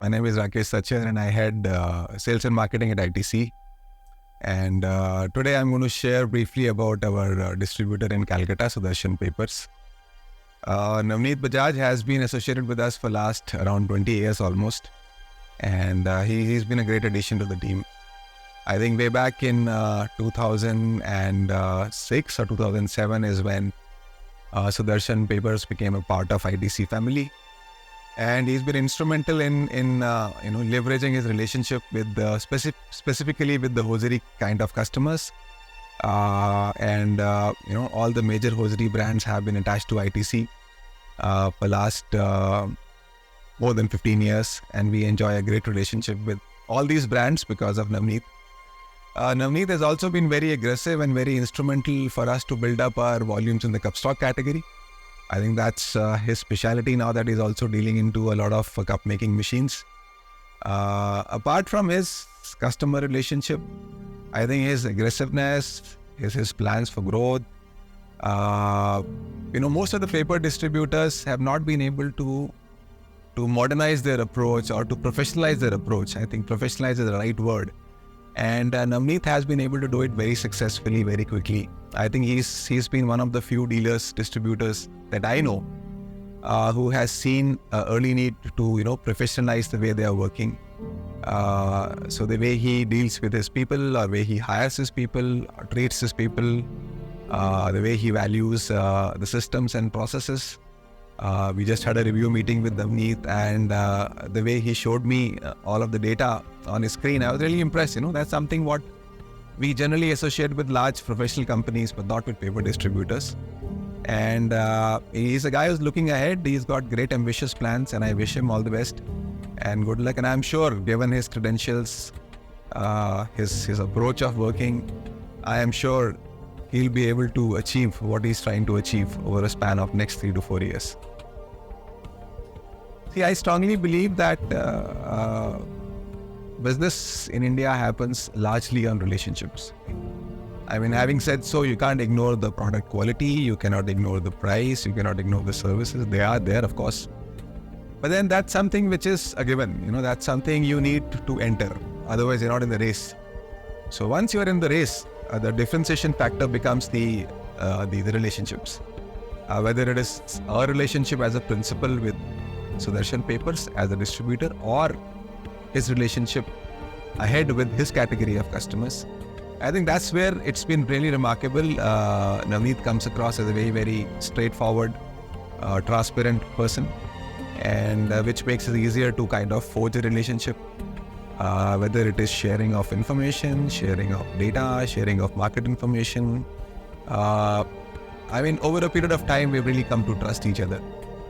My name is Rakesh Sachar and I head sales and marketing at ITC. And today I'm going to share briefly about our distributor in Calcutta, Sudarshan Papers. Navneet Bajaj has been associated with us for last around 20 years almost. And he's been a great addition to the team. I think way back in 2006 or 2007 is when Sudarshan Papers became a part of ITC family. And he's been instrumental in leveraging his relationship with specifically with the hosiery kind of customers, all the major hosiery brands have been attached to ITC for last more than 15 years, and we enjoy a great relationship with all these brands because of Navneet. Navneet has also been very aggressive and very instrumental for us to build up our volumes in the cup stock category. I think that's his specialty now that he's also dealing into a lot of cup making machines. Apart from his customer relationship, I think his aggressiveness, his plans for growth. Most of the paper distributors have not been able to modernize their approach or to professionalize their approach. I think professionalize is the right word. And Navneet has been able to do it very successfully, very quickly. I think he's been one of the few dealers, distributors that I know who has seen early need to professionalize the way they are working. So the way he deals with his people, or way he hires his people, or treats his people, the way he values the systems and processes. We just had a review meeting with Navneet, and the way he showed me all of the data on his screen, I was really impressed. That's something what we generally associate with large professional companies, but not with paper distributors. And he's a guy who's looking ahead. He's got great ambitious plans, and I wish him all the best and good luck. And I'm sure, given his credentials, his approach of working, I am sure he'll be able to achieve what he's trying to achieve over a span of next 3 to 4 years. See, I strongly believe that business in India happens largely on relationships. I mean, having said so, you can't ignore the product quality, you cannot ignore the price, you cannot ignore the services. They are there, of course. But then that's something which is a given. That's something you need to enter. Otherwise, you're not in the race. So once you're in the race, the differentiation factor becomes the relationships. Whether it is our relationship as a principal with Sudarshan Papers as a distributor, or his relationship ahead with his category of customers. I think that's where it's been really remarkable. Navneet comes across as a very, very straightforward, transparent person, and which makes it easier to kind of forge a relationship. Whether it is sharing of information, sharing of data, sharing of market information. Over a period of time, we've really come to trust each other.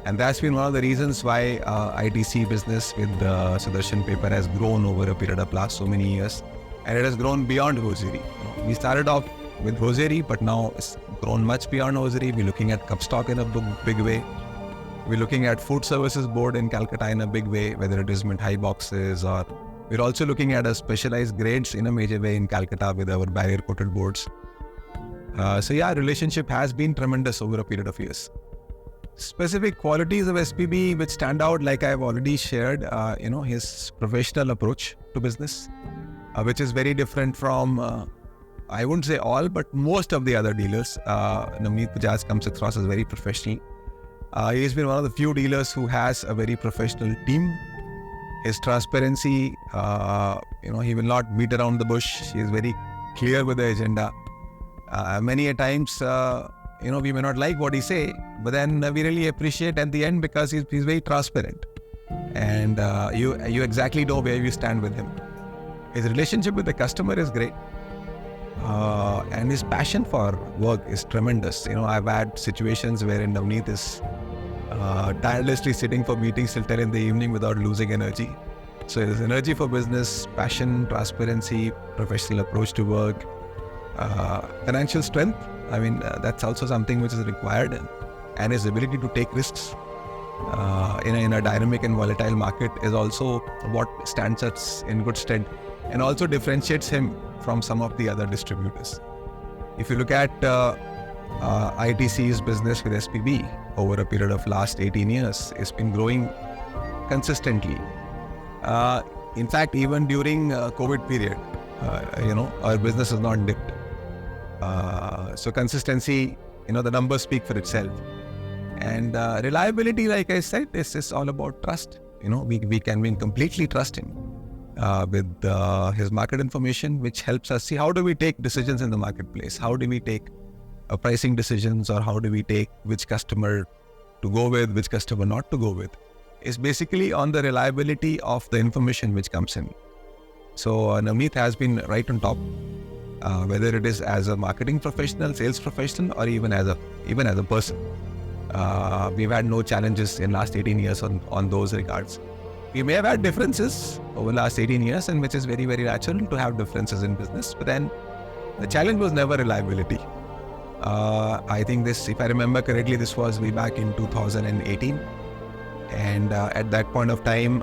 And that's been one of the reasons why ITC business with Sudarshan Paper has grown over a period of last so many years. And it has grown beyond hosiery. We started off with hosiery, but now it's grown much beyond hosiery. We're looking at cup stock in a big way. We're looking at food services board in Calcutta in a big way, whether it is mithai boxes, or we're also looking at a specialized grades in a major way in Calcutta with our barrier coated boards. Relationship has been tremendous over a period of years. Specific qualities of SPB which stand out, like I've already shared, his professional approach to business, which is very different from, I wouldn't say all, but most of the other dealers. Navneet Bajaj comes across as very professional. He's been one of the few dealers who has a very professional team. His transparency, he will not beat around the bush. He is very clear with the agenda. Many a times, we may not like what he say, but then we really appreciate at the end because he's very transparent, and you exactly know where you stand with him. His relationship with the customer is great, and his passion for work is tremendous. I've had situations wherein Navneet is tirelessly sitting for meetings till 10 in the evening without losing energy. So his energy for business, passion, transparency, professional approach to work, financial strength. That's also something which is required, and his ability to take risks in a dynamic and volatile market is also what stands us in good stead, and also differentiates him from some of the other distributors. If you look at ITC's business with SPB over a period of last 18 years, it's been growing consistently. In fact, even during COVID period, our business is not dipped. So consistency, the numbers speak for itself. And reliability, like I said, is all about trust. We can completely trust him with his market information, which helps us see how do we take decisions in the marketplace, how do we take pricing decisions, or how do we take which customer to go with, which customer not to go with. It's basically on the reliability of the information which comes in. So Navneet has been right on top, whether it is as a marketing professional, sales professional, or even as a person. We've had no challenges in last 18 years on those regards. We may have had differences over the last 18 years, and which is very, very natural to have differences in business. But then the challenge was never reliability. I think this, if I remember correctly, this was way back in 2018. And at that point of time,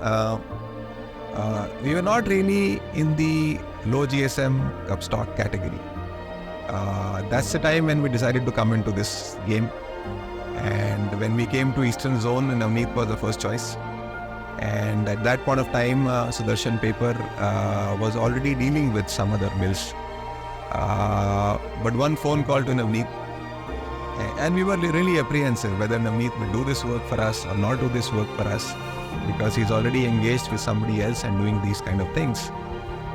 we were not really in the low GSM upstock category. That's the time when we decided to come into this game. And when we came to Eastern Zone, Navneet was the first choice. And at that point of time, Sudarshan paper was already dealing with some other mills. But one phone call to Navneet, and we were really apprehensive whether Navneet will do this work for us or not do this work for us, because he's already engaged with somebody else and doing these kind of things.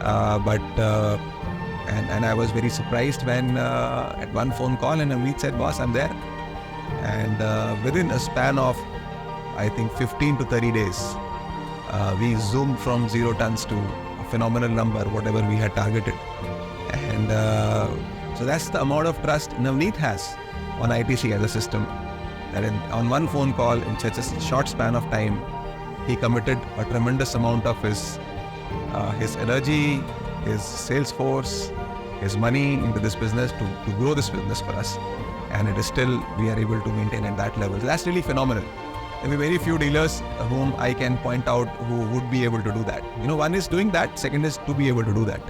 And I was very surprised when at one phone call and Navneet said, "Boss, I'm there." And within a span of, I think, 15 to 30 days, we zoomed from 0 tons to a phenomenal number, whatever we had targeted. And so that's the amount of trust Navneet has on ITC as a system, that on one phone call in such a short span of time, he committed a tremendous amount of his energy, his sales force, his money into this business to grow this business for us. And it is still, we are able to maintain at that level. So that's really phenomenal. There will be very few dealers whom I can point out who would be able to do that. One is doing that, second is to be able to do that.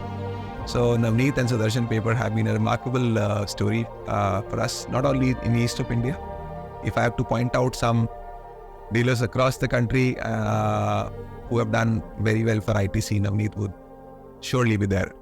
So Navneet and Sudarshan paper have been a remarkable story for us, not only in east of India. If I have to point out some dealers across the country who have done very well for ITC, Navneet would surely be there.